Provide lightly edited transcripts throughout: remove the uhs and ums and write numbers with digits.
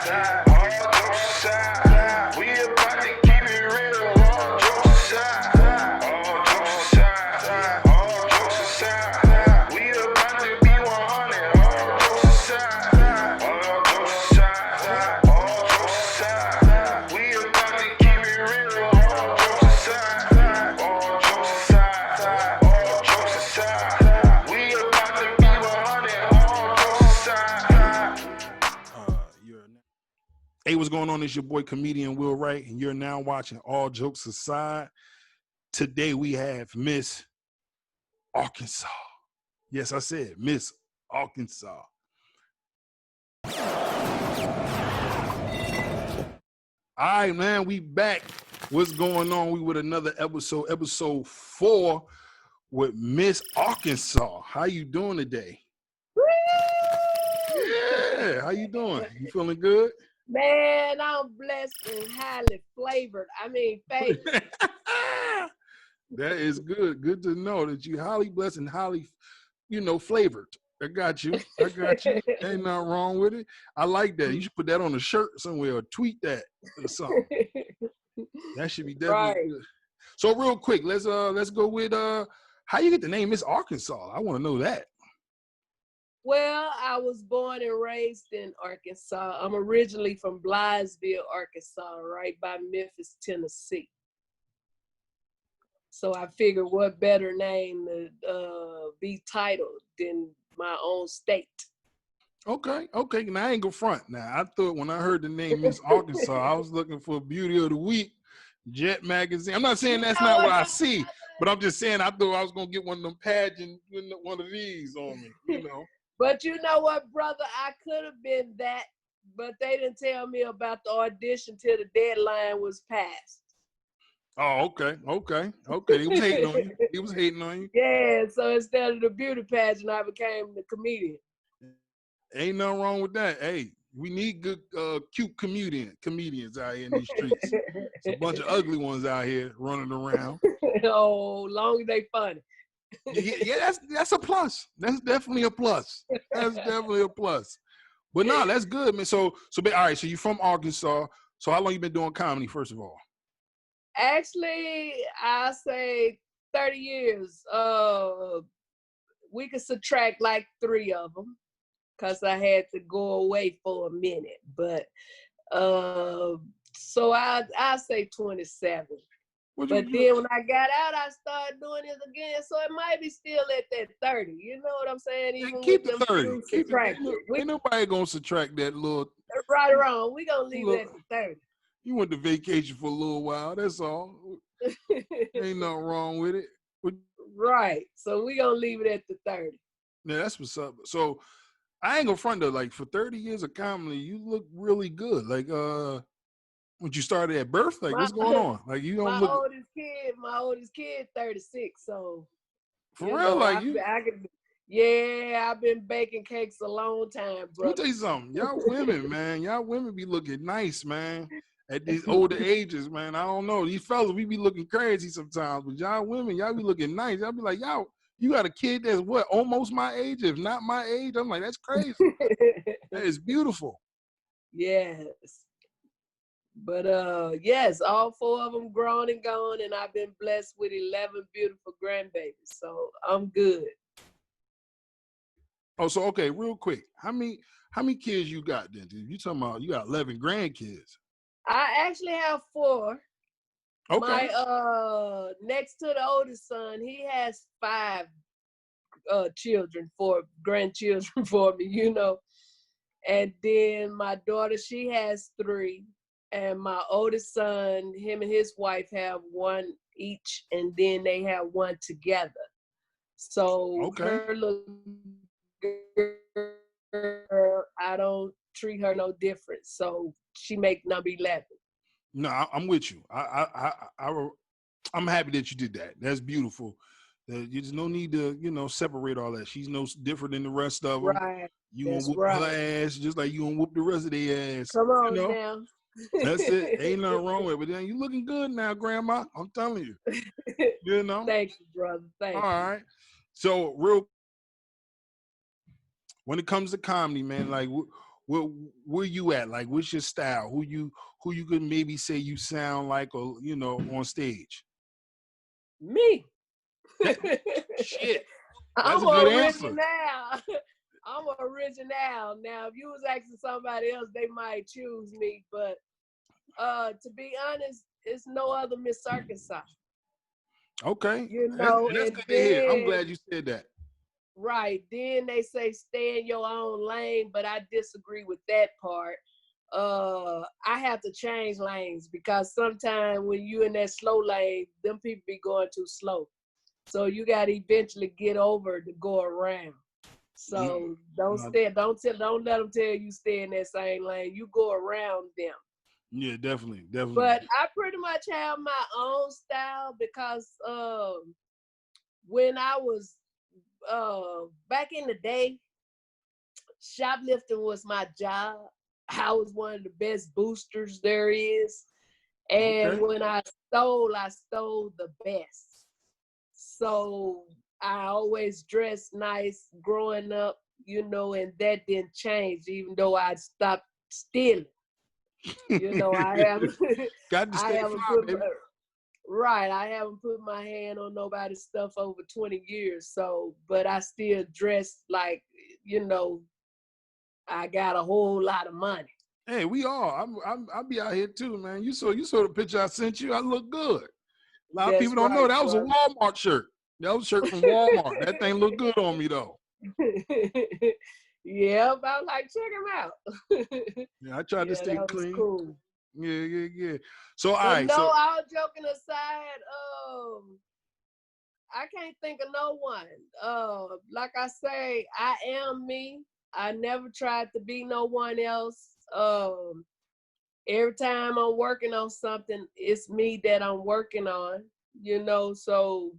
All jokes aside, we about to keep it real. All jokes aside, all jokes aside, all jokes aside, we about to be 100. All jokes aside, all jokes aside, all jokes aside, we about to keep it real. All jokes aside, all jokes aside, all jokes aside, we about to be 100. All jokes aside. Hey, what's going on? It's your boy comedian Will Wright, and you're now watching All Jokes Aside. Today we have Miss Arkansas. Yes, I said Miss Arkansas. All right, man, we back. What's going on? We with another episode 4 with Miss Arkansas. How you doing today? Yeah, how you doing? You feeling good? Man, I'm blessed and highly flavored. Favored. That is good. Good to know that you highly blessed and highly, flavored. I got you. Ain't nothing wrong with it. I like that. You should put that on a shirt somewhere or tweet that or something. That should be definitely good. So real quick, let's go with how you get the name Miss Arkansas. I want to know that. Well, I was born and raised in Arkansas. I'm originally from Blythesville, Arkansas, right by Memphis, Tennessee. So I figured what better name to be titled than my own state. Okay. Now I ain't go front. Now I thought when I heard the name Miss Arkansas, I was looking for Beauty of the Week, Jet Magazine. I'm not saying that's not what I see, but I'm just saying I thought I was gonna get one of them pageant, one of these on me, But you know what, brother? I could have been that, but they didn't tell me about the audition till the deadline was passed. Oh, okay. He was hating on you. Yeah, so instead of the beauty pageant, I became the comedian. Ain't nothing wrong with that. Hey, we need good, cute comedians out here in these streets. It's a bunch of ugly ones out here running around. Oh, long as they funny. Yeah, that's a plus. That's definitely a plus. But no, that's good, man. So all right. So you're from Arkansas. So how long you been doing comedy, first of all? Actually, I say 30 years. We could subtract like 3 of them because I had to go away for a minute. But so I say 27. But then when I got out, I started doing this again. So it might be still at that 30. You know what I'm saying? Even keep the 30. Ain't nobody gonna subtract that little. Right or wrong, we gonna leave it at the 30. You went to vacation for a little while. That's all. Ain't nothing wrong with it. Right. So we gonna leave it at the 30. Yeah, that's what's up. So I ain't gonna front though. Like for 30 years of comedy, you look really good. Like when you started at birth, like what's going on? Like you don't look. My oldest kid, 36. So for real, like I've been baking cakes a long time, bro. Let me tell you something. Y'all women, man. Y'all women be looking nice, man. At these older ages, man. I don't know. These fellas, we be looking crazy sometimes. But y'all women, y'all be looking nice. Y'all be like, y'all, you got a kid that's what, almost my age, if not my age? I'm like, that's crazy. That is beautiful. Yes. But yes, all 4 of them grown and gone, and I've been blessed with 11 beautiful grandbabies. So I'm good. Oh, so okay, real quick. How many kids you got then? You talking about you got 11 grandkids? I actually have 4. Okay. My next to the oldest son, he has 5 grandchildren for me, And then my daughter, she has 3. And my oldest son, him and his wife have 1 each, and then they have 1 together. So her little girl, I don't treat her no different. So she make number 11. No, I'm with you. I'm happy that you did that. That's beautiful. There's no need to, separate all that. She's no different than the rest of them. Right. You gonna whoop her ass just like you gonna whoop the rest of their ass. Come on now. That's it. Ain't nothing wrong with it. But then you looking good now, Grandma. I'm telling you. Thank you, brother. Thank you. All right. So when it comes to comedy, man, like where you at? Like, what's your style? Who you could maybe say you sound like, or on stage? Me. Shit, that's I'm a good answer. original. I'm original. Now, if you was asking somebody else, they might choose me. But to be honest, it's no other Miss Arkansas. Okay, You that's, know, that's and good to hear. I'm then glad you said that. right, then they say stay in your own lane, but I disagree with that part. I have to change lanes because sometimes when you in that slow lane, them people be going too slow. So you got to eventually get over to go around. No, So don't no, don't let them tell you stay in that same lane. You go around them. yeah, definitely, definitely. But I pretty much have my own style because when I was back in the day, shoplifting was my job. I was one of the best boosters there is. And Okay. when I stole the best. So I always dressed nice growing up, and that didn't change, even though I stopped stealing. I haven't Got to I stay haven't fly, put baby. right. I haven't put my hand on nobody's stuff over 20 years. So, but I still dress like, you know, I got a whole lot of money. Hey, we all. I'll be out here too, man. You saw the picture I sent you. I look good. A lot of people That's don't know right, that was a brother. Walmart shirt. That was a shirt from Walmart. That thing looked good on me though. Yeah, but I was like, check him out. Yeah, I tried to Yeah, stay that was clean. cool. Yeah, yeah, yeah. So all But right, no, so all joking aside, I can't think of no one. Like I say, I am me. I never tried to be no one else. Every time I'm working on something, it's me that I'm working on, so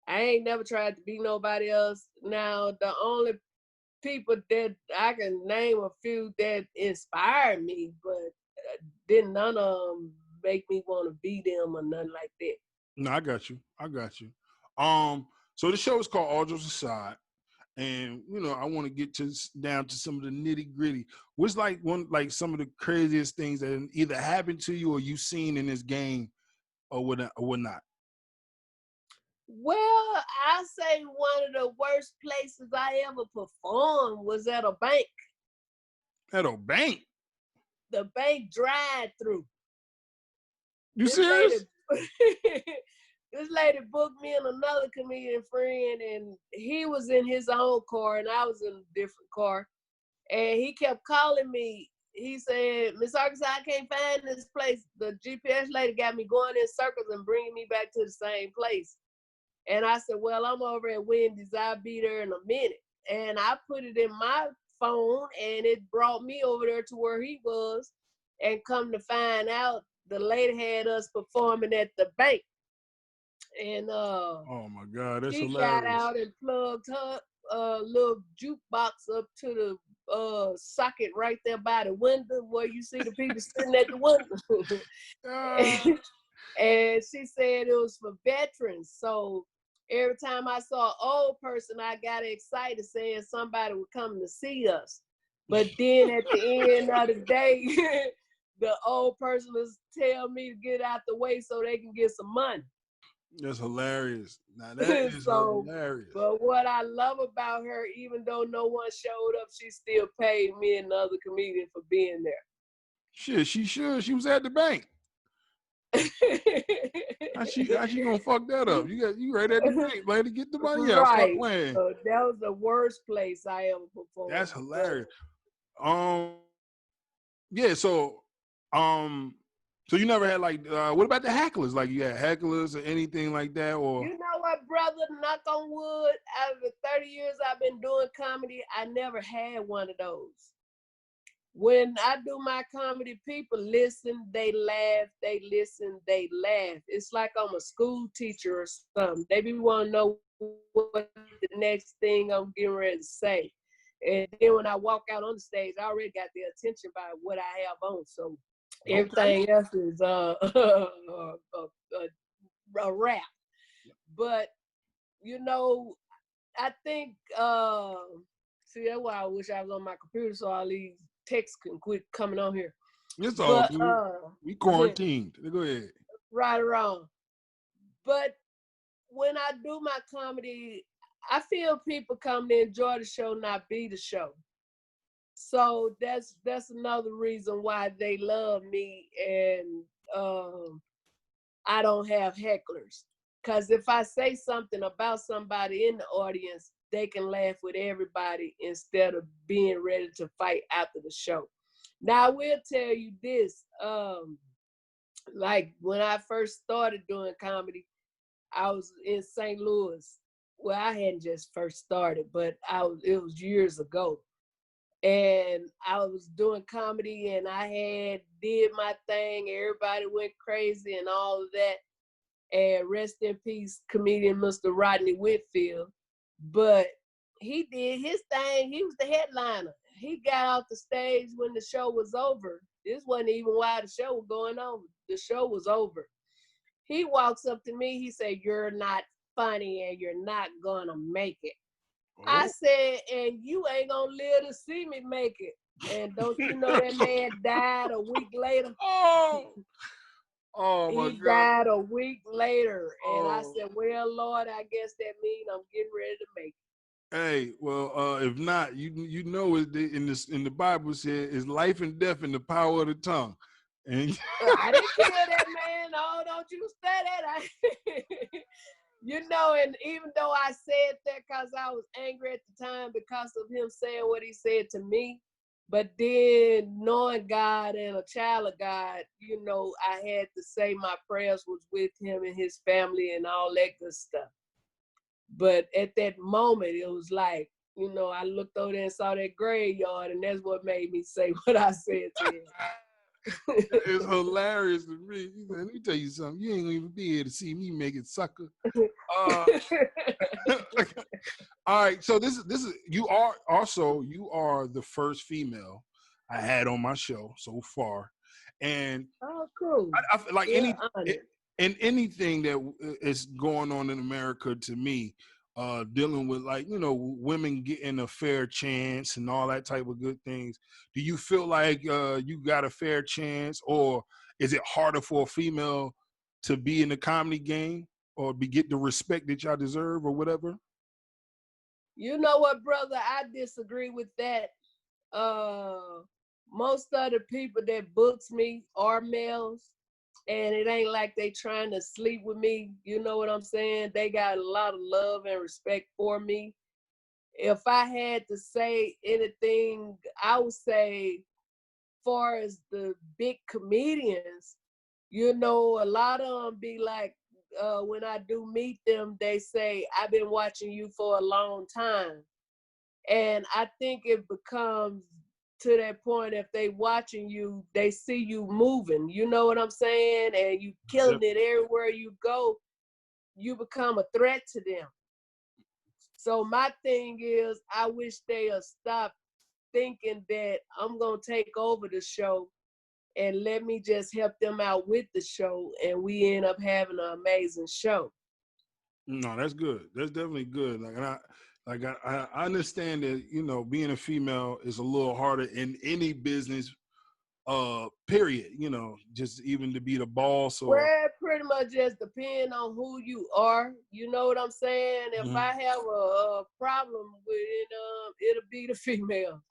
I ain't never tried to be nobody else. Now, the only people that I can name a few that inspired me, but didn't none of them make me want to be them or nothing like that. no, I got you. I got you. So the show is called All Jokes Aside. And I want to get down to some of the nitty gritty. What's like some of the craziest things that either happened to you or you seen in this game or whatnot? Well, I say one of the worst places I ever performed was at a bank. At a bank? The bank drive-through. You This lady, serious? this lady booked me and another comedian friend, and he was in his own car, and I was in a different car. And he kept calling me. He said, Miss Arkansas, I can't find this place. The GPS lady got me going in circles and bringing me back to the same place. And I said, well, I'm over at Wendy's. I'll be there in a minute. And I put it in my phone, and it brought me over there to where he was. And come to find out, the lady had us performing at the bank. And Oh my God, that's she got hilarious. out and plugged her little jukebox up to the socket right there by the window where you see the people sitting at the window. Ah, And she said it was for veterans. So every time I saw an old person, I got excited saying somebody would come to see us. But then at the end of the day, the old person was tell me to get out the way so they can get some money. that's hilarious. Now that is So, hilarious. but what I love about her, even though no one showed up, she still paid me and the other comedian for being there. Shit, she should. She was at the bank. How she gonna fuck that up? You right at the bank, lady. Get the money out. Stop Right. playing. So that was the worst place I ever That's performed. hilarious. Um, yeah. So you never had like what about the hecklers? Like you had hecklers or anything like that, or You know what, brother? Knock on wood, out of the 30 years I've been doing comedy, I never had one of those. When I do my comedy, people listen, they laugh, they listen, they laugh. It's like I'm a school teacher or something. They be want to know what the next thing I'm getting ready to say. And then when I walk out on the stage, I already got their attention by what I have on. So okay? everything else is a wrap. But, I think, see, that's why I wish I was on my computer so all these text can quit coming on here. It's all But good. We quarantined. Go ahead. right or wrong. But when I do my comedy, I feel people come to enjoy the show, not be the show. So that's another reason why they love me, and I don't have hecklers. Because if I say something about somebody in the audience, they can laugh with everybody instead of being ready to fight after the show. Now I will tell you this, like when I first started doing comedy, I was in St. Louis. Well, I hadn't just first started, but it was years ago. And I was doing comedy and I had did my thing. Everybody went crazy and all of that. And rest in peace, comedian Mr. Rodney Whitfield. But he did his thing. He was the headliner. He got off the stage when the show was over. This wasn't even why the show was going on. The show was over. He walks up to me. He said, "You're not funny and you're not gonna make it." I Oh. said, "And you ain't gonna live to see me make it." And don't you know that man died a week later? Oh. Oh my He God. died a week later. And I Oh. said, "Well, Lord, I guess that means I'm getting ready to make Hey, well, if not, you know it in the Bible said is life and death in the power of the tongue, and it." I didn't kill that man. No, don't you say that. You know, and even though I said that because I was angry at the time because of him saying what he said to me, but then knowing God and a child of God, you know, I had to say my prayers was with him and his family and all that good stuff. But at that moment, it was like, you know, I looked over there and saw that graveyard, and that's what made me say what I said to him. it's hilarious to me. He said, "Let me tell you something. You ain't gonna even be here to see me make it, sucker." Uh, all right. So this is you are the first female I had on my show so far, and Oh, cool. I feel like Feel honored. anything that is going on in America to me, dealing with like women getting a fair chance and all that type of good things. Do you feel like you got a fair chance, or is it harder for a female to be in the comedy game or get the respect that y'all deserve or whatever? You know what, brother? I disagree with that. Uh, Most of the people that books me are males, and it ain't like they trying to sleep with me. You know what I'm saying? They got a lot of love and respect for me. If I had to say anything, I would say, far as the big comedians, you know, a lot of them be like, when I do meet them, they say, "I've been watching you for a long time." And I think it becomes to that point, if they watching you, they see you moving, you know what I'm saying? And you killing Yep. it everywhere you go, you become a threat to them. So my thing is, I wish they'll stop thinking that I'm gonna take over the show and let me just help them out with the show, and we end up having an amazing show. No, that's good. That's definitely good. I understand that being a female is a little harder in any business. Period. Just even to be the boss or. Well, it pretty much just depend on who you are. You know what I'm saying? If Mhm. I have a problem with it, it'll be the female.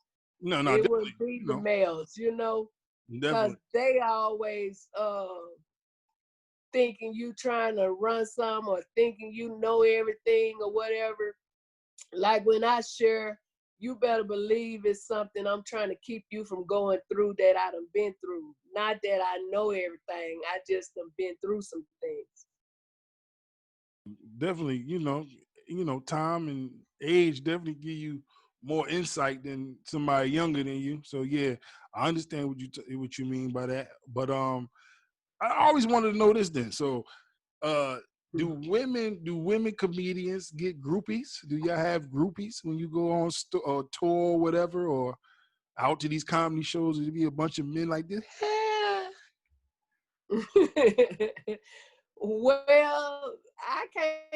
No, no, It definitely. wouldn't be the males, you know, because Definitely. they always thinking you trying to run some or thinking you know everything or whatever. Like when I share, you better believe it's something I'm trying to keep you from going through that I done been through. Not that I know everything. I just done been through some things. Definitely. Time and age definitely give you more insight than somebody younger than you. So yeah, I understand what you mean by that. But I always wanted to know this then. So uh do women comedians get groupies? Do y'all have groupies when you go on tour or whatever, or out to these comedy shows? There be a bunch of men like this. Well, I can't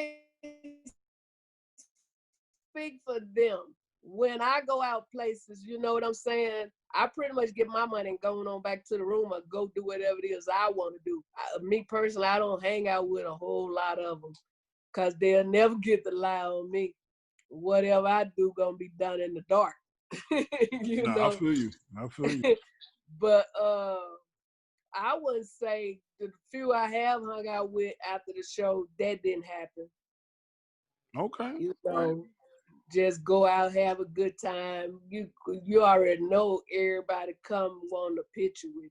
speak for them. When I go out places, you know what I'm saying? I pretty much get my money and going on back to the room or go do whatever it is I want to do. Me personally, I don't hang out with a whole lot of them because they'll never get the lie on me. Whatever I do gonna be done in the dark. You No, I know. feel you. I feel you. But I wouldn't say the few I have hung out with after the show, that didn't happen. Okay. You All right. know, just go out, have a good time. You already know everybody come want a picture with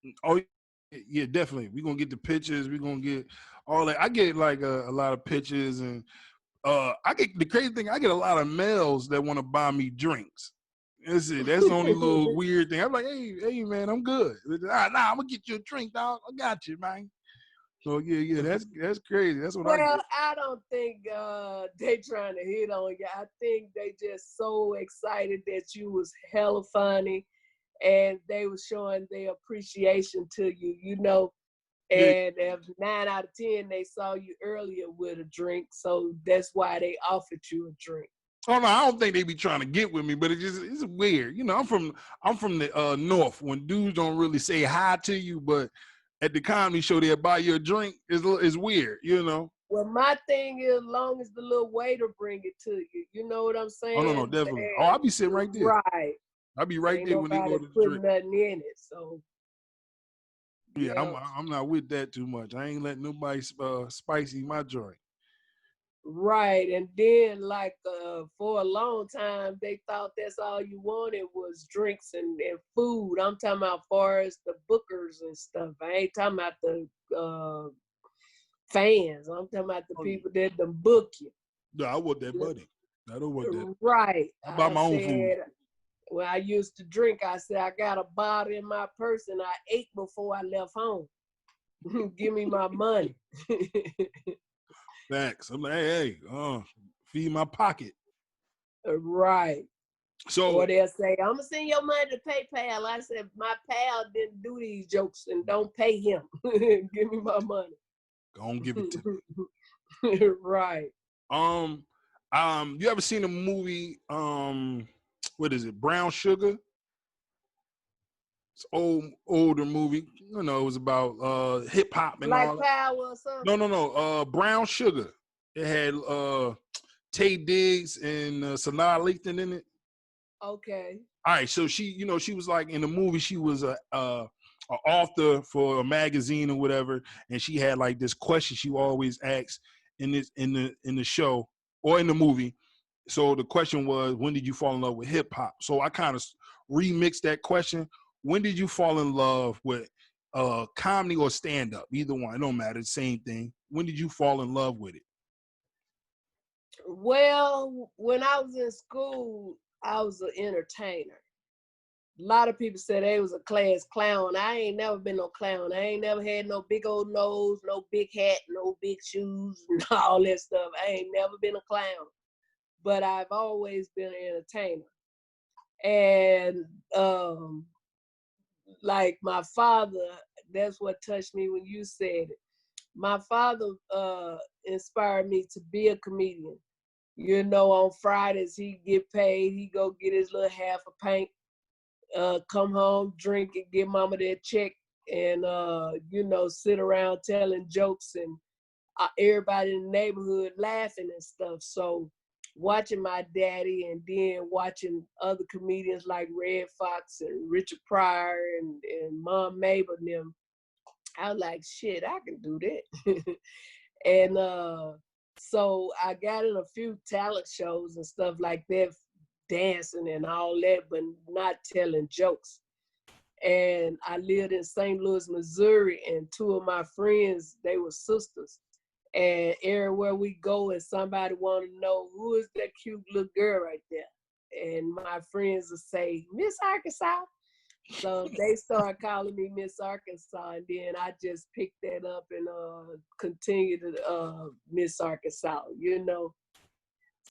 you. Oh yeah, definitely. We're gonna get the pictures. We're gonna get all that. I get like a lot of pictures, and I get the crazy thing. I get a lot of males that want to buy me drinks. That's it. That's the only little weird thing. I'm like, hey, man, I'm good. Nah, I'm gonna get you a drink, dog. I got you, man. So yeah, that's crazy. That's what I Well, get. I don't think they trying to hit on you. I think they just so excited that you was hella funny and they was showing their appreciation to you, you know. Yeah. And if 9 out of 10 they saw you earlier with a drink, so that's why they offered you a drink. Oh no, I don't think they be trying to get with me, but it's weird. You know, I'm from the north. When dudes don't really say hi to you, but at the comedy show they'll buy you a drink. It's weird, you know. Well, my thing is, long as the little waiter bring it to you, you know what I'm Oh no, saying? definitely. Oh, I'll be sitting right there. Right. I'll be right Ain't there when they nobody order the putting drink. nothing in it. So, Yeah, yeah. I'm not with that too much. I ain't letting nobody spicy my joint. Right. And then, like, for a long time, they thought that's all you wanted was drinks and food. I'm talking about far as the bookers and stuff. I ain't talking about the fans. I'm talking about the Oh, yeah. people that done book you. No, I want that money. I don't want that. Right. I buy I my own food. said, when I used to drink, I said, I got a bottle in my purse and I ate before I left home. Give me my money. Facts. I'm like, hey, feed my pocket. Right. Or So they'll say, I'm going to send your money to PayPal. I said, my pal didn't do these jokes and don't pay him. Give me my money. don't give it to Right. me. You ever seen a movie? What is it? Brown Sugar. It's older movie. You know, it was about hip hop and Black all that. Power or something? No. Brown Sugar. It had Tay Diggs and Sanaa Lathan in it. Okay. All right, so she was like in the movie. She was a author for a magazine or whatever, and she had like this question she always asks in the show or in the movie. So the question was, when did you fall in love with hip hop? So I kind of remixed that question. When did you fall in love with comedy or stand up? Either one, it don't matter. Same thing. When did you fall in love with it? Well, when I was in school, I was an entertainer. A lot of people said they was a class clown. I ain't never been no clown. I ain't never had no big old nose, no big hat, no big shoes, and all that stuff. I ain't never been a clown. But I've always been an entertainer. And like my father, that's what touched me when you said it. My father inspired me to be a comedian. You know, on Fridays he get paid, he go get his little half a pint, come home, drink and give mama that check, and you know, sit around telling jokes and everybody in the neighborhood laughing and stuff. So watching my daddy and then watching other comedians like Red Fox and Richard Pryor and Mom Mabel and them, I was like, shit, I can do that. And so I got in a few talent shows and stuff like that, dancing and all that, but not telling jokes. And I lived in St. Louis, Missouri, and two of my friends, they were sisters. And everywhere we go and somebody want to know, who is that cute little girl right there? And my friends will say, Miss Arkansas. So they started calling me Miss Arkansas, and then I just picked that up and continued to Miss Arkansas, you know.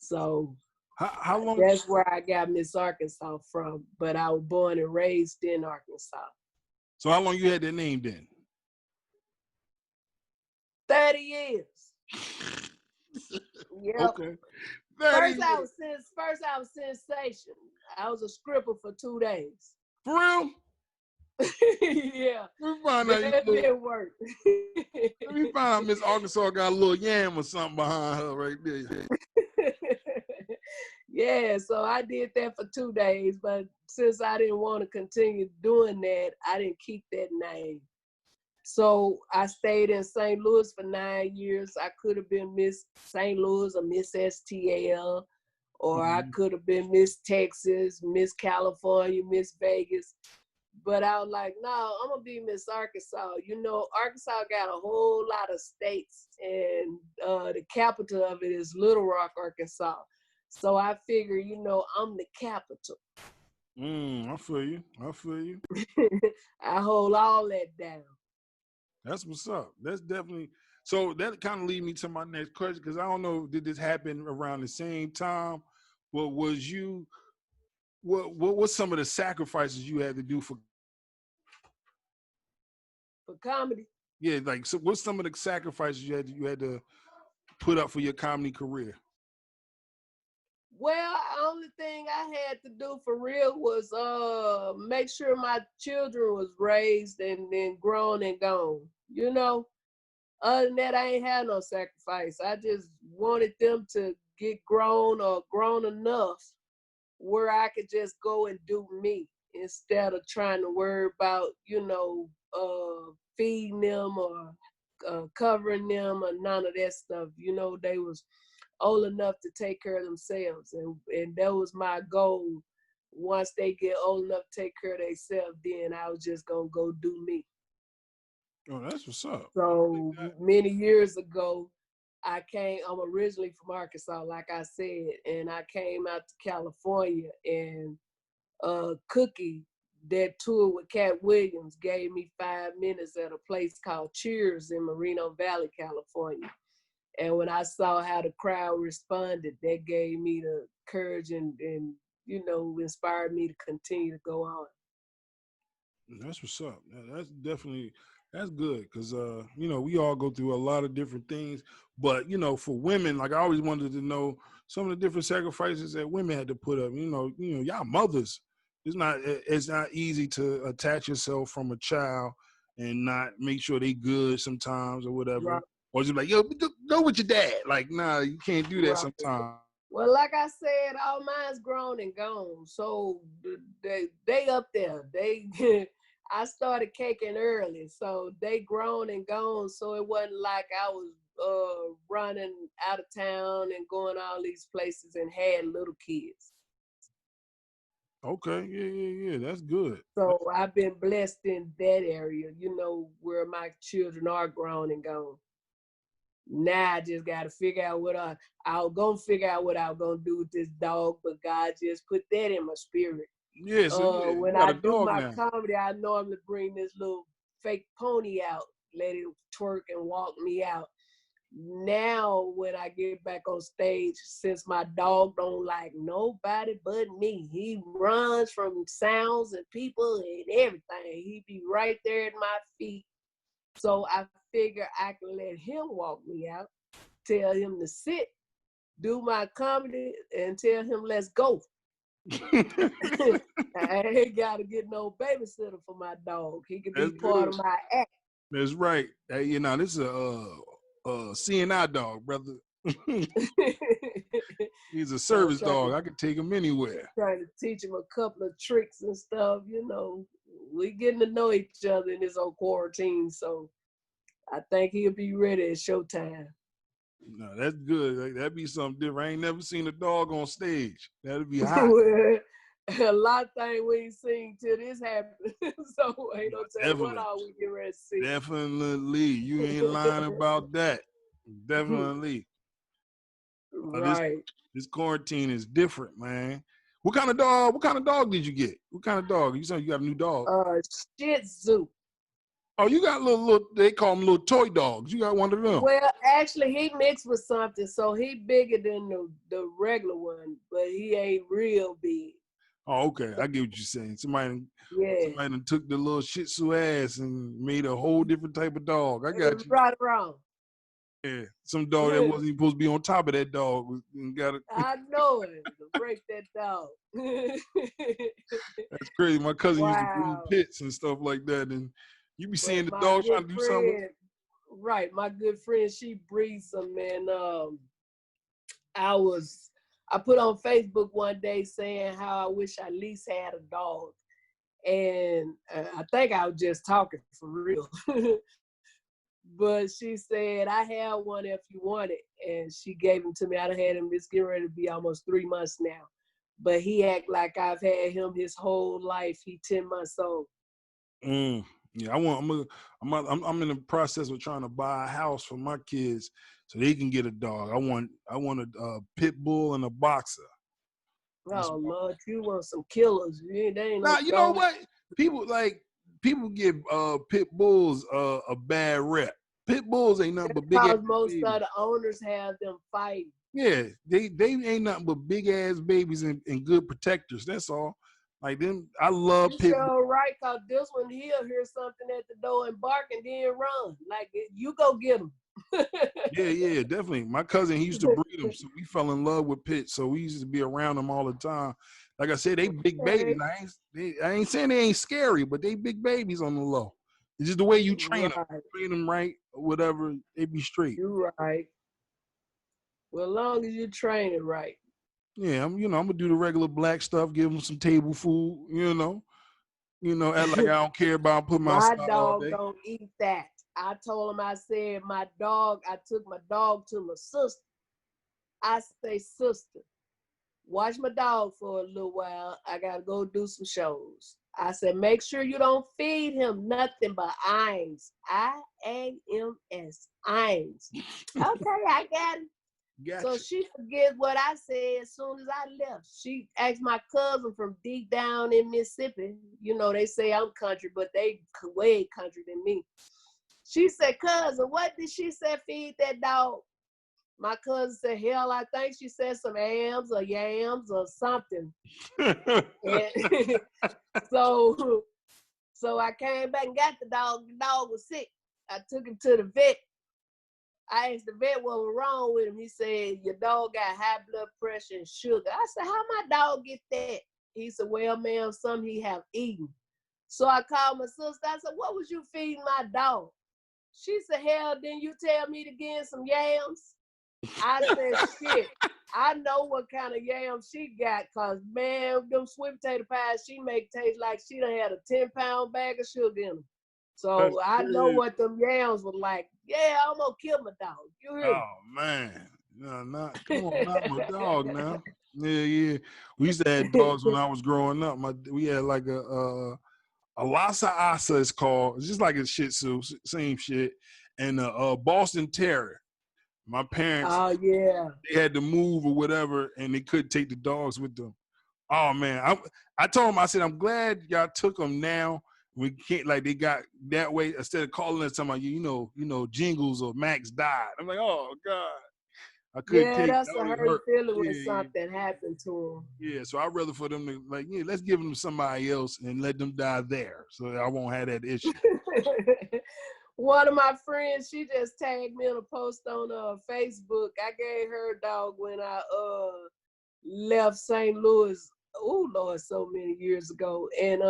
So How long? that's where I got Miss Arkansas from. But I was born and raised in Arkansas. So how long you had that name then? 30 years. Yep. Okay. That is First I was sensation. I was a scripper for 2 days. for real. Yeah, Let me find out that didn't work. let me find out Miss Arkansas got a little yam or something behind her right there. Yeah, so I did that for 2 days, but since I didn't want to continue doing that, I didn't keep that name. So I stayed in St. Louis for 9 years. I could have been Miss St. Louis or Miss STL, or I could have been Miss Texas, Miss California, Miss Vegas. But I was like, no, I'm gonna be Miss Arkansas. You know, Arkansas got a whole lot of states, and the capital of it is Little Rock, Arkansas. So I figure, you know, I'm the capital. I feel you. I feel you. I hold all that down. That's what's up. That's definitely so. That kind of lead me to my next question because I don't know did this happen around the same time. What was you? What's some of the sacrifices you had to do for? For comedy, Yeah, like so. What's some of the sacrifices you had to put up for your comedy career? well, the only thing I had to do for real was make sure my children was raised and then grown and gone. You know, other than that, I ain't had no sacrifice. I just wanted them to get grown or grown enough where I could just go and do me instead of trying to worry about, you know, feeding them or covering them or none of that stuff. You know, they was old enough to take care of themselves, and that was my goal. Once they get old enough to take care of themselves, then I was just gonna go do me. Oh, that's what's up. So many years ago, I'm originally from Arkansas, like I said, and I came out to California, and Cookie, that tour with Cat Williams, gave me 5 minutes at a place called Cheers in Moreno Valley, California. And when I saw how the crowd responded, that gave me the courage and you know, inspired me to continue to go on. That's what's up. That's definitely that's good because you know we all go through a lot of different things, but you know for women, like I always wanted to know some of the different sacrifices that women had to put up. Y'all mothers. It's not easy to attach yourself from a child and not make sure they good sometimes or whatever, Right, or just like yo go with your dad. Like nah, you can't do that right. sometimes. Well, like I said, all mine's grown and gone. So they up there. They I started caking early, so they grown and gone. So it wasn't like I was running out of town and going all these places and had little kids. Okay, yeah. That's good. So I've been blessed in that area, you know, where my children are grown and gone. Now I just gotta figure out I was gonna figure out what I was gonna do with this dog, but God just put that in my spirit. Yeah, so yeah, you When got I a do dog my now. comedy, I normally bring this little fake pony out, let it twerk and walk me out. Now when I get back on stage, since my dog don't like nobody but me, he runs from sounds and people and everything. He be right there at my feet. So I figure I can let him walk me out, tell him to sit, do my comedy, and tell him let's go. I ain't gotta get no babysitter for my dog. He can That's be part good. of my act. That's right. Hey, this is a CNI dog, brother. He's a So service dog. I can take him anywhere. trying to teach him a couple of tricks and stuff, you know. We getting to know each other in this old quarantine, so I think he'll be ready at showtime. No, that's good. Like, that'd be something different. I ain't never seen a dog on stage. That'd be hot. Well, a lot of things we ain't seen till this happened. So ain't no telling what Definitely. all we get ready to see. Definitely. You ain't lying about that. Definitely. This Right. this quarantine is different, man. What kind of dog did you get? What kind of dog? You said you got a new dog. Shih Tzu. Oh, you got little they call them little toy dogs. You got one of them. Well, actually, he mixed with something, so he bigger than the regular one, but he ain't real big. Oh, okay. I get what you're saying. Somebody Yeah. somebody done took the little Shih Tzu ass and made a whole different type of dog. I got you. Right around. Yeah, some dog that wasn't even supposed to be on top of that dog and got it. I know it. To break that dog. That's crazy. My cousin used to breed Wow. pits and stuff like that, and you be seeing But the my dog good trying to do something with friend, right, my good friend, she breeds them, and I was I put on Facebook one day saying how I wish I at least had a dog. And I think I was just talking for real. But she said, I have one if you want it. And she gave him to me. I done had him, it's getting ready to be almost 3 months now. But he act like I've had him his whole life. He 10 months old. Yeah, I'm in the process of trying to buy a house for my kids so they can get a dog. I want a pit bull and a boxer. That's Oh, what Lord, you want some killers. They ain't no Now, you know dog. what? People give pit bulls a bad rep. Pit bulls ain't nothing but big ass Because most babies. of the owners have them fighting. Yeah, they ain't nothing but big ass babies and good protectors. That's all. Like them, I love You pit bulls. sure right, cause this one he'll hear something at the door and bark and then run. Like you go get him. Yeah, definitely. My cousin, he used to breed them, so we fell in love with pits. So we used to be around them all the time. Like I said, they big babies. Okay. I ain't saying they ain't scary, but they big babies on the low. It's just the way you Right. train them right, or whatever. They be straight. You're right. Well, as long as you train it right. Yeah, I'm gonna do the regular black stuff, give them some table food. Act like I don't care about putting them My outside all dog day. don't eat that. I told him, I said, I took my dog to my sister. I say, sister, watch my dog for a little while. I gotta go do some shows. I said, make sure you don't feed him nothing but Iams. IAMS. Iams. Okay, I got it. So Gotcha. she forgets what I said as soon as I left. She asked my cousin from deep down in Mississippi. You know, they say I'm country, but they way country than me. She said, cousin, what did she say feed that dog? My cousin said, hell, I think she said some hams or yams or something. And so I came back and got the dog. The dog was sick. I took him to the vet. I asked the vet what was wrong with him. He said, your dog got high blood pressure and sugar. I said, how my dog get that? He said, well, ma'am, some he have eaten. So I called my sister. I said, what was you feeding my dog? She said, hell, didn't you tell me to get him some yams? I said, shit, I know what kind of yams she got, because, man, them sweet potato pies she make taste like she done had a 10-pound bag of sugar in them. That's So I know crazy. what them yams were like. Yeah, I'm going to kill my dog. You hear me? Oh man, no, come on, not my dog now. Yeah. We used to have dogs when I was growing up. We had like a Lhasa Asa, it's called. It's just like a Shih Tzu, same shit, and a Boston Terrier. My parents, Oh, yeah. they had to move or whatever, and they couldn't take the dogs with them. Oh man, I told them, I said, I'm glad y'all took them now. We can't, like, they got that way, instead of calling us talking about Jingles or Max died. I'm like, oh God, I couldn't Yeah, take, that's that a would hurt hurt. feeling when Yeah. something happened to Yeah, so I'd rather for them to, like, yeah, let's give them to somebody else and let them die there, so that I won't have that issue. him. One of my friends, she just tagged me in a post on Facebook. I gave her a dog when I left St. Louis. Oh Lord, so many years ago, and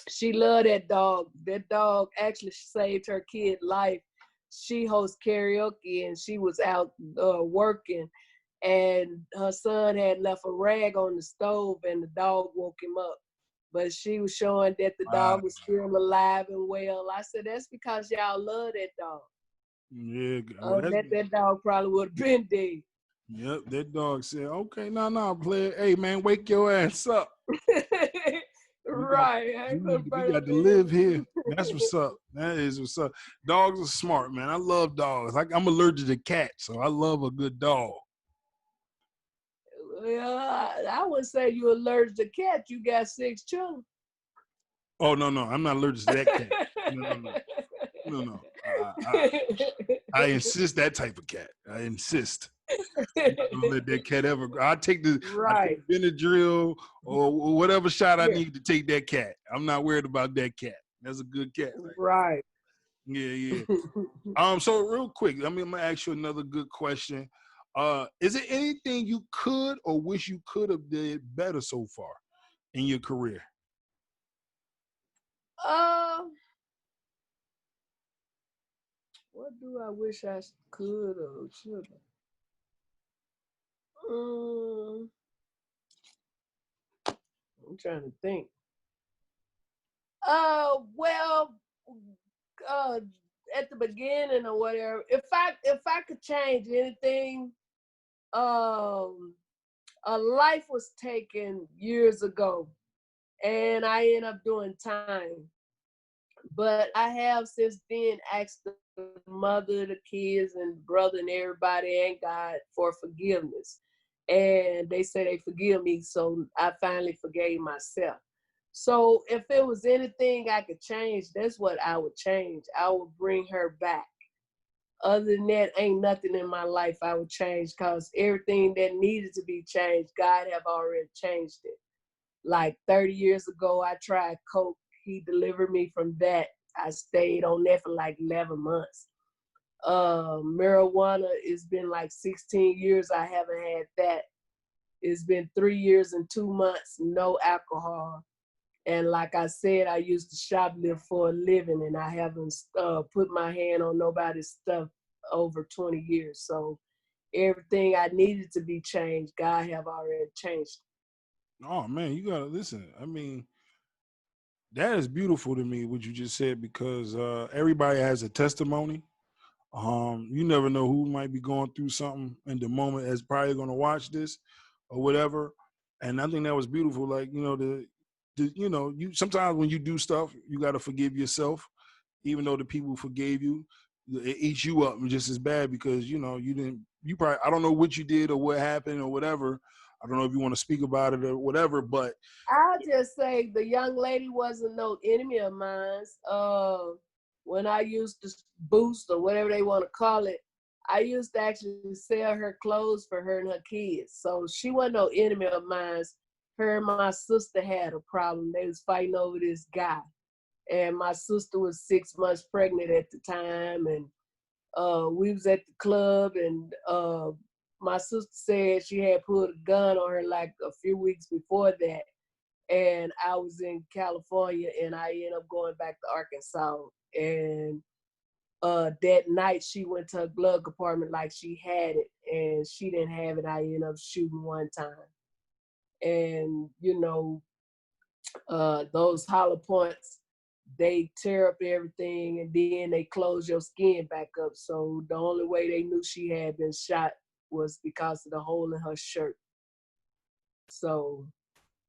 she loved that dog. That dog actually saved her kid life. She hosts karaoke, and she was out working, and her son had left a rag on the stove, and the dog woke him up. But she was showing that the Wow. dog was still alive and well. I said, that's because y'all love that dog. Yeah, well, That dog probably would have been dead. yep, that dog said, okay, no, player. Hey, man, wake your ass up. We got, Right. I ain't gonna we burn got to live here. That's what's up. That is what's up. Dogs are smart, man. I love dogs. I'm allergic to cats, so I love a good dog. Well, I would say you're allergic to cats. You got 6 children. Oh, no, I'm not allergic to that cat. No. I insist that type of cat. I insist. I'm not gonna let that cat ever. I take Right. Benadryl or whatever shot I Yeah. need to take that cat. I'm not worried about that cat. That's a good cat. Right. Yeah. So real quick, I'm gonna ask you another good question. Is there anything you could or wish you could have did better so far in your career? uh, what do I wish I could or should have? I'm trying to think. Well, uh, at the beginning or whatever, if I could change anything, um, a life was taken years ago, and I ended up doing time. But I have since then asked the mother, the kids, and brother, and everybody, and God for forgiveness. And they say they forgive me, so I finally forgave myself. So if it was anything I could change, that's what I would change. I would bring her back. Other than that, ain't nothing in my life I would change because everything that needed to be changed, God have already changed it. Like 30 years ago, I tried coke. He delivered me from that. I stayed on that for like 11 months. Marijuana, it's been like 16 years. I haven't had that. It's been 3 years and 2 months, no alcohol. And like I said, I used to shoplift for a living, and I haven't put my hand on nobody's stuff over 20 years. So everything I needed to be changed, God have already changed. Oh man, you gotta listen. I mean, that is beautiful to me what you just said because everybody has a testimony. You never know who might be going through something in the moment that's probably going to watch this or whatever. And I think that was beautiful. Like, you sometimes when you do stuff, you got to forgive yourself, even though the people forgave you. It eats you up just as bad because, you probably, I don't know what you did or what happened or whatever. I don't know if you want to speak about it or whatever, but I'll just say the young lady wasn't no enemy of mine. When I used to boost or whatever they want to call it, I used to actually sell her clothes for her and her kids. So she wasn't no enemy of mine. Her and my sister had a problem. They was fighting over this guy. And my sister was 6 months pregnant at the time. And we was at the club, and my sister said she had put a gun on her like a few weeks before that, and I was in California, and I ended up going back to Arkansas. And that night she went to her glove compartment like she had it, and she didn't have it. I ended up shooting one time. And those hollow points, they tear up everything, and then they close your skin back up. So the only way they knew she had been shot was because of the hole in her shirt. So,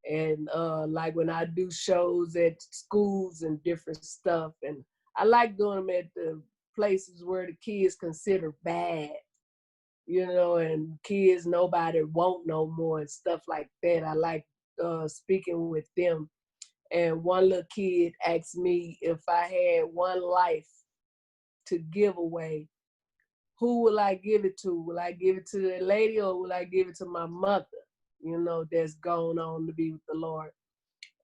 and like when I do shows at schools and different stuff, and I like doing them at the places where the kids consider bad, and kids nobody won't no more and stuff like that. I like speaking with them. And one little kid asked me if I had one life to give away, who will I give it to? Will I give it to the lady, or will I give it to my mother, that's gone on to be with the Lord?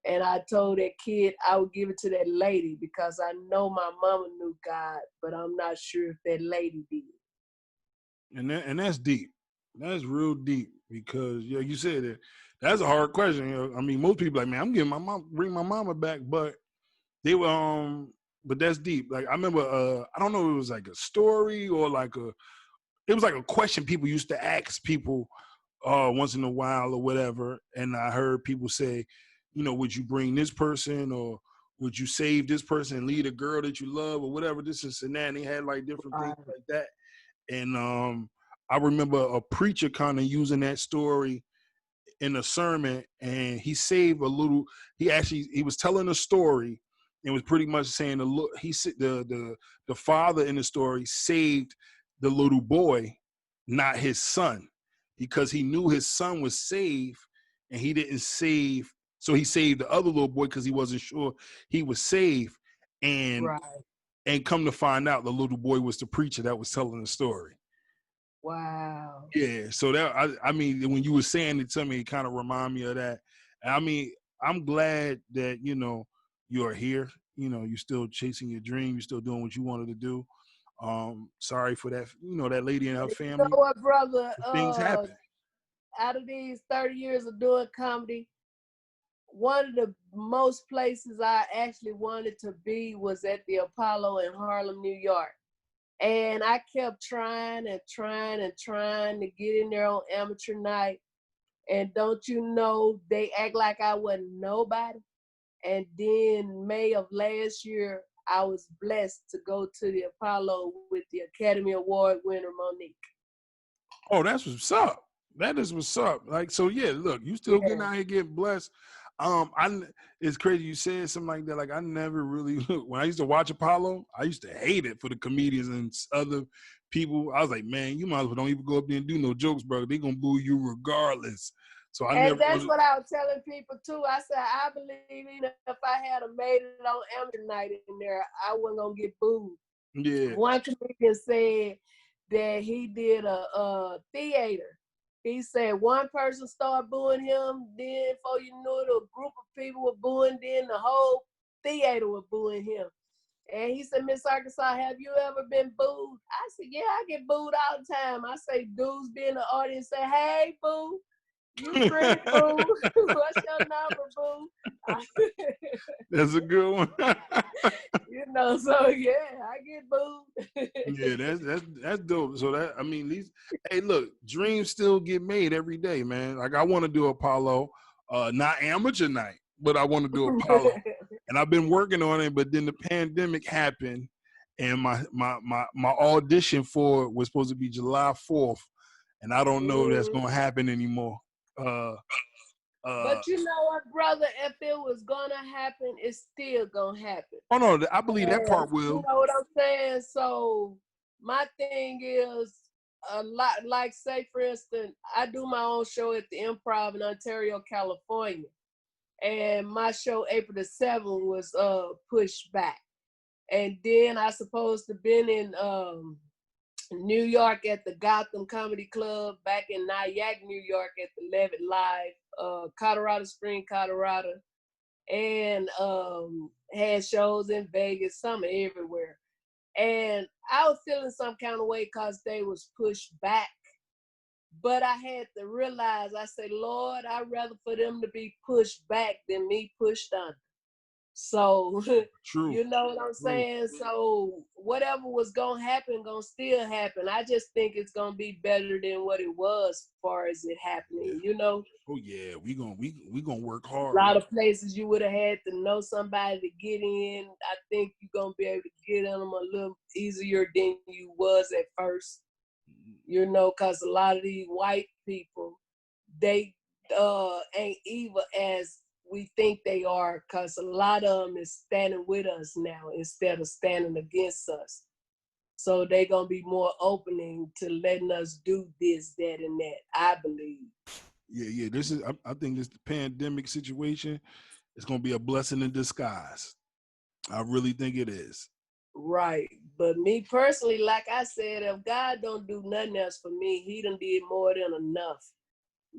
And I told that kid I would give it to that lady because I know my mama knew God, but I'm not sure if that lady did. and that's deep. That's real deep because you said it. That's a hard question. I mean, most people like, man, I'm getting my mom, bring my mama back, but they were but that's deep. Like I remember, I don't know, if it was like a story or it was like a question people used to ask people once in a while or whatever, and I heard people say, would you bring this person or would you save this person and lead a girl that you love or whatever? This is and that. And they had like different things like that. And I remember a preacher kind of using that story in a sermon, and he saved a little. He was telling a story and was pretty much saying he said the father in the story saved the little boy, not his son, because he knew his son was saved, and he didn't save. So he saved the other little boy because he wasn't sure he was saved, and Right. and come to find out, the little boy was the preacher that was telling the story. Wow. Yeah, so that I mean, when you were saying it to me, it kind of reminded me of that. I mean, I'm glad that you're here. you know, you're still chasing your dream, you're still doing what you wanted to do. Sorry for that, you know, that lady and her You know family. what, brother? Things happen. Out of these 30 years of doing comedy, one of the most places I actually wanted to be was at the Apollo in Harlem, New York. And I kept trying and trying and trying to get in there on amateur night. And don't you know, they act like I wasn't nobody. And then May of last year, I was blessed to go to the Apollo with the Academy Award winner, Monique. Oh, that's what's up. That is what's up. Like, so yeah, look, you still getting Yeah. out here getting blessed. It's crazy you said something like that. Like, I never really when I used to watch Apollo, I used to hate it for the comedians and other people. I was like, man, you might as well don't even go up there and do no jokes, bro. They gonna boo you regardless. So I And never that's was. what I was telling people too. I said, I believe even if I had made it on amateur night in there, I wasn't gonna get booed. Yeah. One comedian said that he did a theater. He said one person started booing him, then before you knew it, a group of people were booing, then the whole theater was booing him. And he said, Miss Arkansas, have you ever been booed? I said, yeah, I get booed all the time. I say, dudes be in the audience say, hey, boo. You pretty, boo. What's your number, boo? That's a good one. You know, so yeah, I get booed. Yeah, that's dope. So that, I mean, these, hey, look, dreams still get made every day, man. Like, I want to do Apollo, not amateur night, but I want to do Apollo, and I've been working on it. But then the pandemic happened, and my audition for it was supposed to be July 4th, and I don't know if that's gonna happen anymore. Uh, But you know what, brother? If it was gonna happen, it's still gonna happen. oh no, I believe that And part you will. know what I'm saying? So my thing is a lot like, say for instance, I do my own show at the Improv in Ontario, California. And my show April the 7th was pushed back. And then I supposed to been in New York at the Gotham Comedy Club, back in Nyack, New York at the Levitt Live, Colorado Springs, Colorado, and had shows in Vegas, some everywhere. And I was feeling some kind of way because they was pushed back. But I had to realize, I said, Lord, I'd rather for them to be pushed back than me pushed under. So, True. you know what I'm saying? So whatever was gonna happen, gonna still happen. I just think it's gonna be better than what it was as far as it happening, Yeah. you know? Oh yeah, we gonna work A hard. lot of places you would have had to know somebody to get in. I think you're gonna be able to get in them a little easier than you was at first, you know, because a lot of these white people, they ain't evil as we think they are, because a lot of them is standing with us now instead of standing against us. So they gonna be more opening to letting us do this, that, and that, I believe. Yeah. This is. I think this pandemic situation is gonna be a blessing in disguise. I really think it is. Right. But me personally, like I said, if God don't do nothing else for me, he done did more than enough.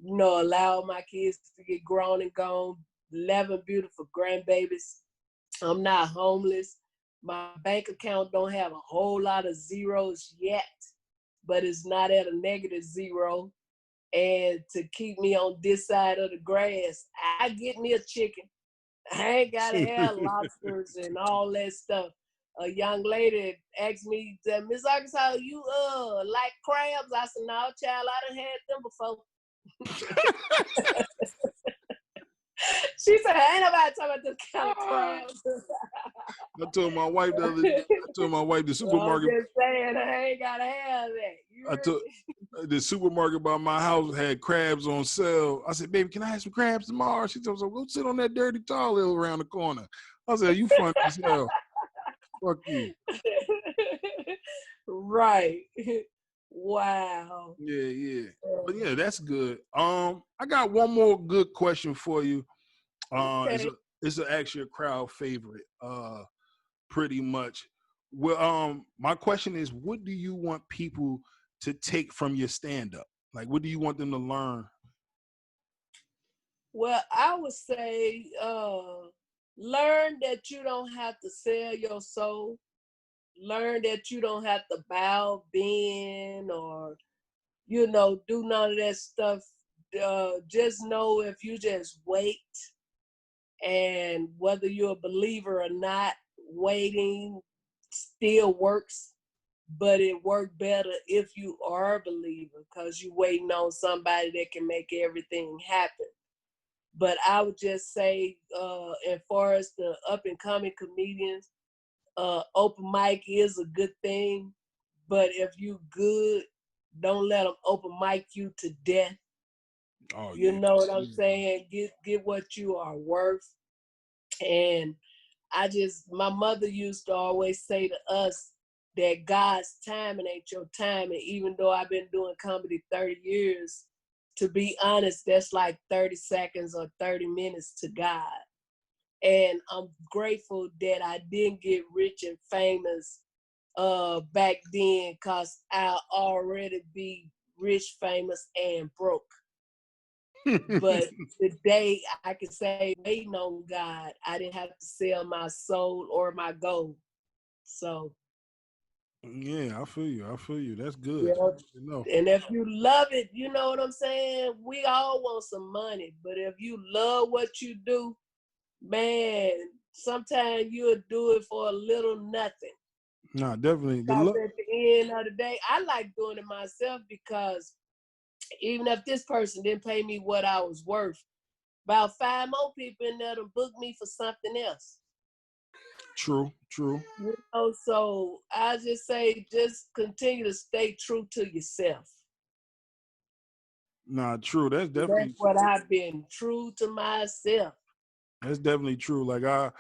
You know, allow my kids to get grown and gone, 11 beautiful grandbabies. I'm not homeless. My bank account don't have a whole lot of zeros yet, but it's not at a negative zero. And to keep me on this side of the grass, I get me a chicken. I ain't gotta have lobsters and all that stuff. A young lady asked me, Miss Arkansas, you like crabs? I said, no, child, I done had them before. She said, ain't nobody talking about this kind of crabs. I told my wife the other day. I told my wife the Well, I'm supermarket. just saying, I ain't gotta have that. You I heard took me? the supermarket by my house had crabs on sale. I said, "Baby, can I have some crabs tomorrow?" She told me, "Go sit on that dirty toilet around the corner." I said, "You funny as hell. Fuck you." Right. Wow. Yeah. But yeah, that's good. I got one more good question for you. Okay. It's actually a crowd favorite. Pretty much. Well, my question is, what do you want people to take from your stand-up? Like, what do you want them to learn? Well, I would say Learn that you don't have to sell your soul. Learn that you don't have to bow, bend, or do none of that stuff. Just know if you just wait, and whether you're a believer or not, waiting still works, but it worked better if you are a believer because you're waiting on somebody that can make everything happen. But I would just say, as far as the up and coming comedians, open mic is a good thing, but if you good, don't let them open mic you to death. Oh You yeah. know what I'm saying? Get what you are worth. And my mother used to always say to us that God's timing ain't your time. And even though I've been doing comedy 30 years, to be honest, that's like 30 seconds or 30 minutes to God. And I'm grateful that I didn't get rich and famous back then, because I'll already be rich, famous, and broke. But today I can say, waiting on God, I didn't have to sell my soul or my gold. So Yeah, I feel you. I feel you. That's good. yeah. You know. And if you love it, you know what I'm saying? We all want some money, but if you love what you do, man, sometimes you'll do it for a little nothing. Nah, definitely. The Because look. at the end of the day, I like doing it myself, because even if this person didn't pay me what I was worth, about 5 more people in there to book me for something else. True. True. So I just say, just continue to stay true to yourself. Nah, true. That's That's definitely what I've been, true to myself. That's definitely true. Like I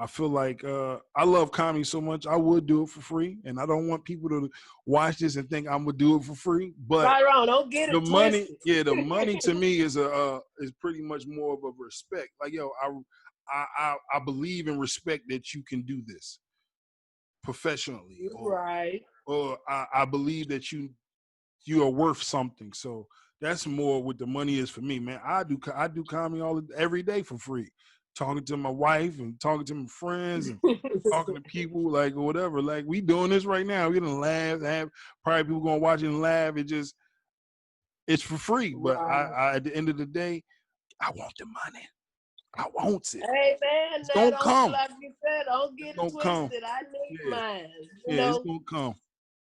feel like I love comedy so much. I would do it for free, and I don't want people to watch this and think I'm gonna do it for free. But Tyrone, don't get the it money, twisted. yeah, the money to me is pretty much more of a respect. Like yo, I believe and respect that you can do this professionally, You're right. or I believe that you are worth something. So that's more what the money is for me, man. I do comedy every day for free, talking to my wife and talking to my friends and talking to people like or whatever. Like we doing this right now. We gonna laugh, have probably people gonna watch it and laugh. It's for free. But Right. I at the end of the day, I want the money. I want it. Hey man, It's now gonna don't, come. like you said, don't It's get it gonna come. twisted. I need Yeah, mine, you yeah. It's know. gonna come.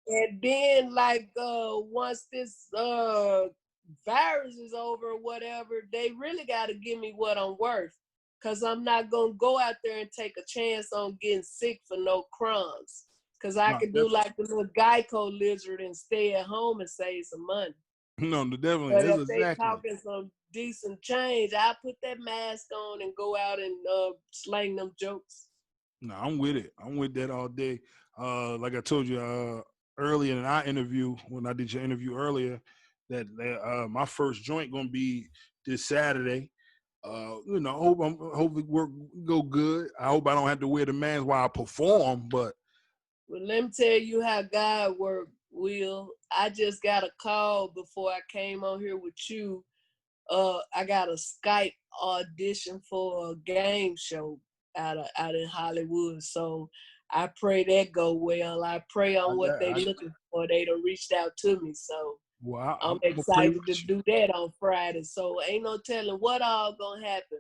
And then like once this virus is over or whatever, they really gotta give me what I'm worth. Cause I'm not gonna go out there and take a chance on getting sick for no crumbs. Cause I No, could do definitely. like the little Geico lizard and stay at home and save some money. No, definitely. But That's if they exactly. talking some decent change, I put that mask on and go out and slang them jokes. No, I'm with it. I'm with that all day. Like I told you earlier in our interview, when I did your interview earlier, that my first joint gonna be this Saturday. Hopefully work go good. I hope I don't have to wear the mask while I perform. But Well, let me tell you how God worked, Will. I just got a call before I came on here with you. I got a Skype audition for a game show out in Hollywood. So I pray that go well. I pray I on what got, they looking for. They done reached out to me. So well, I'm I'm gonna pray with excited to you. do that on Friday. So ain't no telling what all gonna happen.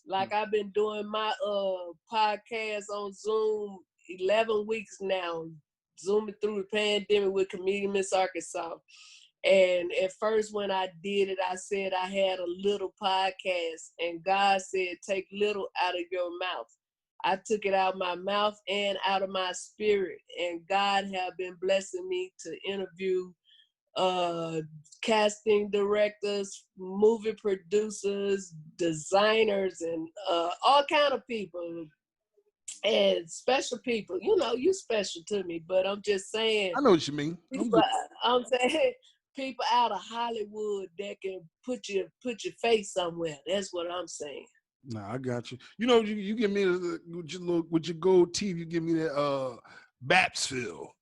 Like I've been doing my podcast on Zoom 11 weeks now, zooming through the pandemic with comedian Miss Arkansas. And at first when I did it, I said I had a little podcast, and God said, take little out of your mouth. I took it out of my mouth and out of my spirit, and God have been blessing me to interview casting directors, movie producers, designers, and all kind of people and special people. You know, you special to me, but I'm just saying, I know what you mean. I'm people, good. I'm saying people out of Hollywood that can put your face somewhere. That's what I'm saying. Nah, I got you. You know, you give me with your gold teeth. You give me that Baps feel.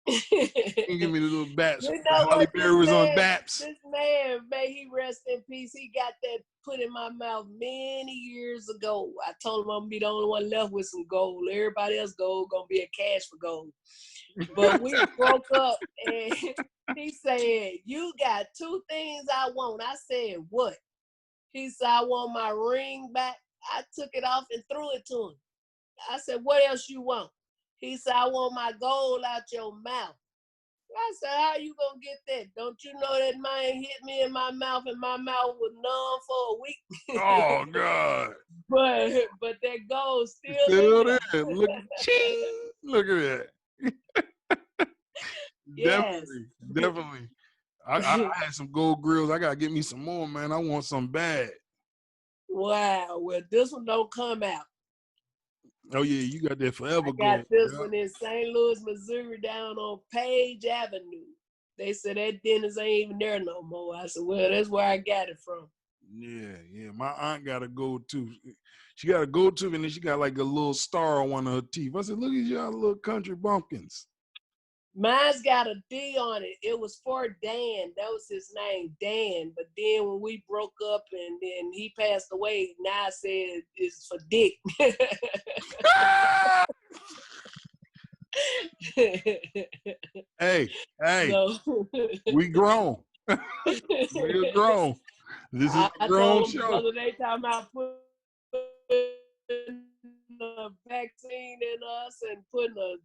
You give me the little baps. You When know Holly what, Berry was on Baps. this man, may he rest in peace, he got that put in my mouth many years ago. I told him I'm gonna be the only one left with some gold. Everybody else gold gonna be a cash for gold. But we broke up and he said, you got two things I want. I said, what? He said, I want my ring back. I took it off and threw it to him. I said, what else you want? He said, I want my gold out your mouth. I said, how you gonna get that? Don't you know that man hit me in my mouth and my mouth was numb for a week? Oh God. But that gold still Still in there. there. Look, ching. Look at that. Yes. Definitely. I had some gold grills. I gotta get me some more, man. I want some bad. Wow. Well, this one don't come out. Oh yeah, you got that forever I got gold. this Yeah. one in St. Louis, Missouri, down on Page Avenue. They said that dentist ain't even there no more. I said, well, that's where I got it from. Yeah. My aunt got a gold tooth. She got a gold tooth, and then she got like a little star on one of her teeth. I said, look at y'all little country bumpkins. Mine's got a D on it. It was for Dan. That was his name, Dan. But then when we broke up and then he passed away, now I said it's for Dick. Hey, So we grown. We're grown. This is I a grown told him the show. other day time I put the vaccine in us and putting a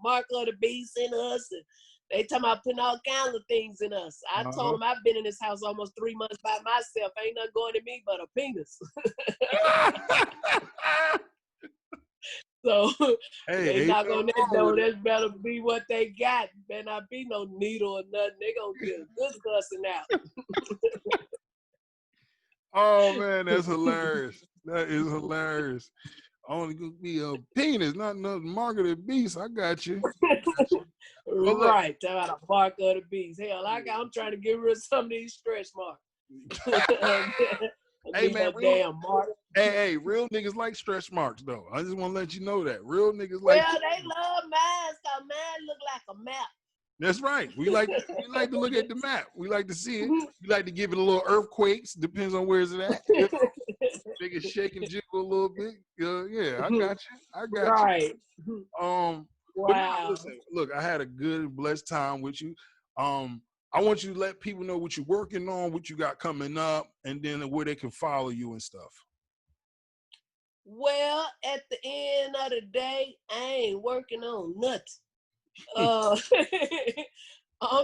mark of the beast in us. And they talking about putting all kinds of things in us. I told them I've been in this house almost 3 months by myself. Ain't nothing going to me but a penis. So Hey, they ain't knock nothing on that wrong door. with it. That better be what they got. Better not be no needle or nothing. They gonna get a good cussing out. Oh man, that's hilarious. That is hilarious. Only gonna be a penis, not another marketed beast. I got you. Well, look. Right, talking about a mark of the beast. Hell, I'm trying to get rid of some of these stretch marks. Hey man, no damn mark. hey, real niggas like stretch marks though. I just want to let you know that real niggas like. Well, they love mine, cause mine look like a map. That's right. We like to look at the map. We like to see it. We like to give it a little earthquakes. Depends on where's it at. Make it shake and jiggle a little bit. Yeah, I got you. I got right. you. But now, Wow. listen, look, I had a good, blessed time with you. I want you to let people know what you're working on, what you got coming up, and then where they can follow you and stuff. Well, at the end of the day, I ain't working on nothing. I'm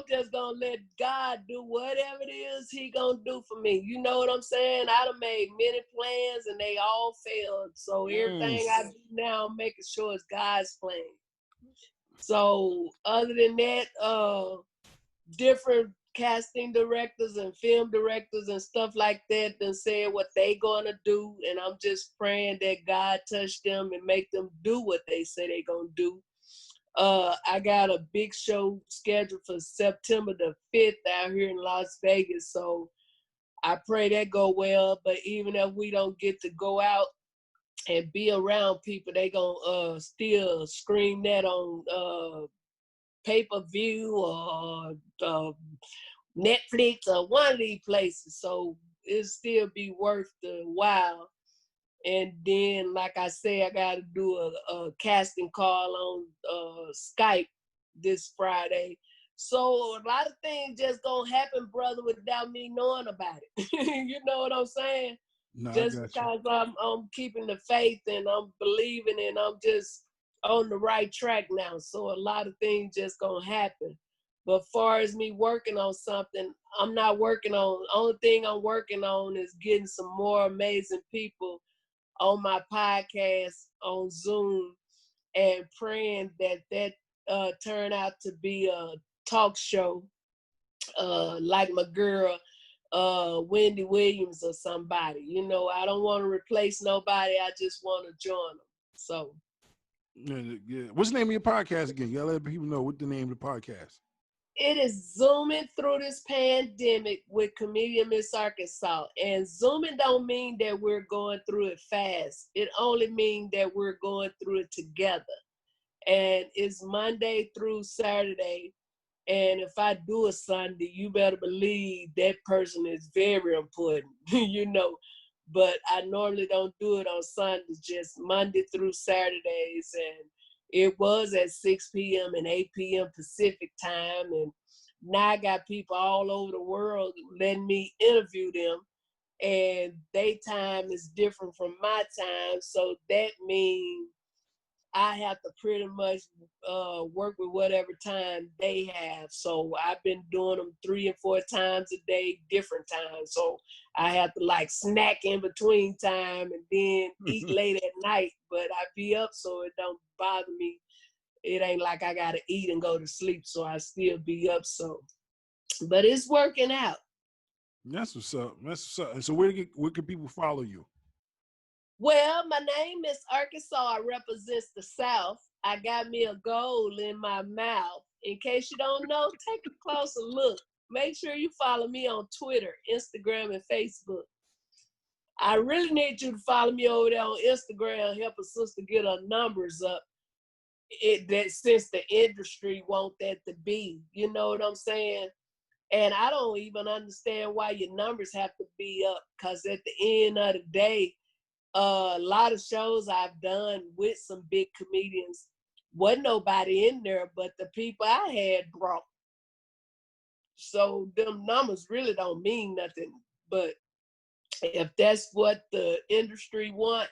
just gonna let God do whatever it is He gonna do for me. You know what I'm saying? I done made many plans and they all failed. So everything I do now, I'm making sure it's God's plan. So other than that, different casting directors and film directors and stuff like that done said what they gonna do, and I'm just praying that God touch them and make them do what they say they gonna do. I got a big show scheduled for September the 5th out here in Las Vegas, so I pray that go well. But even if we don't get to go out and be around people, they gonna still scream that on pay-per-view or Netflix or one of these places. So it'll still be worth the while. And then, like I say, I got to do a casting call on Skype this Friday. So a lot of things just gonna happen, brother, without me knowing about it. You know what I'm saying? No, Just I got you. because I'm keeping the faith and I'm believing and I'm just on the right track now. So a lot of things just gonna happen. But far as me working on something, I'm not working on. Only thing I'm working on is getting some more amazing people on my podcast on Zoom and praying that turn out to be a talk show like my girl Wendy Williams or somebody. You know, I don't want to replace nobody. I just want to join them. So. Yeah. What's the name of your podcast again? You gotta let people know what the name of the podcast. It is Zooming Through This Pandemic with comedian Miss Arkansas. And zooming don't mean that we're going through it fast. It only means that we're going through it together. and it's Monday through Saturday. And if I do a Sunday, you better believe that person is very important, But I normally don't do it on Sundays, just Monday through Saturdays. And it was at 6 p.m. and 8 p.m. Pacific time. And now I got people all over the world letting me interview them. And their time is different from my time. So that means I have to pretty much work with whatever time they have. So I've been doing them 3 and 4 times a day, different times. So I have to like snack in between time and then eat late at night. But I be up so it don't bother me. It ain't like I gotta eat and go to sleep. So I still be up. So, but it's working out. That's what's up. That's what's up. And so where can people follow you? Well, my name is Arkansas. Represents the South. I got me a gold in my mouth. In case you don't know, take a closer look. Make sure you follow me on Twitter, Instagram, and Facebook. I really need you to follow me over there on Instagram. Help a sister get her numbers up. That since the industry want that to be, you know what I'm saying? And I don't even understand why your numbers have to be up, because at the end of the day, a lot of shows I've done with some big comedians, wasn't nobody in there but the people I had brought. So them numbers really don't mean nothing. But if that's what the industry want,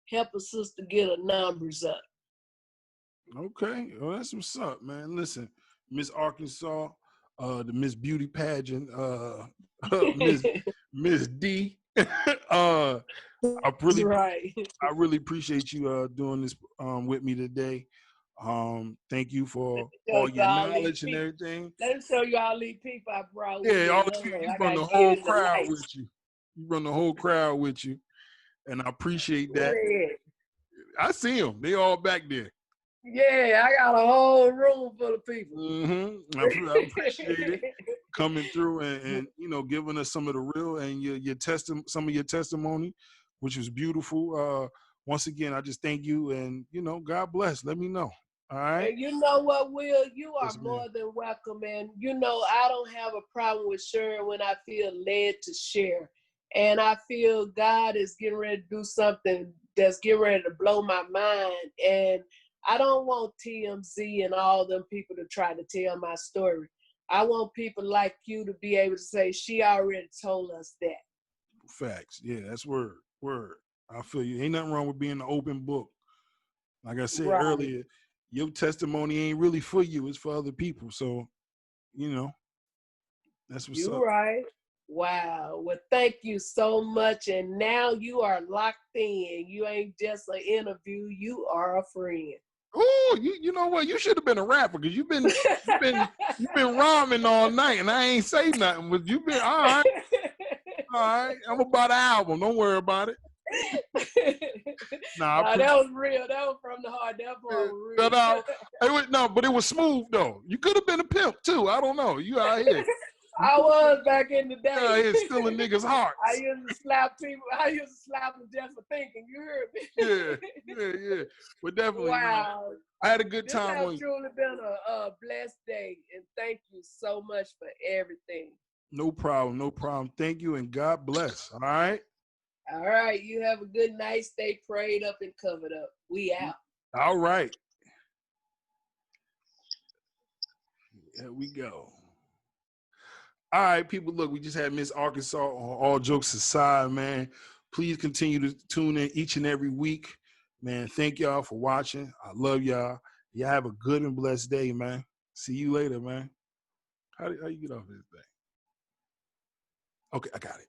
help a sister get her numbers up. Okay. Well, that's what's up, man. Listen, Miss Arkansas, the Miss Beauty pageant, Miss D. I Right. really appreciate you doing this with me today. Thank you for all your knowledge and everything. Let me show you all these people I brought with Yeah, me. all the people, you brought the whole crowd with you. You brought the whole crowd with you, and I appreciate that. I see them; they all back there. Yeah, I got a whole room full of people. I appreciate it coming through and giving us some of the real and some of your testimony, which was beautiful. Once again, I just thank you and God bless. Let me know. All right. And you know what, Will? You are Yes, more than welcome. And I don't have a problem with sharing when I feel led to share. And I feel God is getting ready to do something that's getting ready to blow my mind. And I don't want TMZ and all them people to try to tell my story. I want people like you to be able to say, she already told us that. Facts. Yeah, that's word. I feel you. Ain't nothing wrong with being an open book. Like I said earlier, your testimony ain't really for you. It's for other people. So, that's what's up. You're right. Wow. Well, thank you so much. And now you are locked in. You ain't just an interview. You are a friend. Oh, you know what? You should have been a rapper because you've been rhyming all night, and I ain't say nothing. But you've been all right. All right, I'm about an album. Don't worry about it. Nah, that was real. That was from the heart. That part was real. But it was smooth though. You could have been a pimp too. I don't know. You out here. I was back in the day. You out here stealing niggas' hearts. I used to slap people. I used to slap them just for thinking. You heard me? Yeah. But definitely. Wow. I had a good time. This has truly been a blessed day, and thank you so much for everything. No problem. Thank you, and God bless. All right. All right. You have a good night. Stay prayed up and covered up. We out. All right. There we go. All right, people, look, we just had Miss Arkansas on All Jokes Aside, man. Please continue to tune in each and every week. Man, thank y'all for watching. I love y'all. Y'all have a good and blessed day, man. See you later, man. How you get off this thing? Okay, I got it.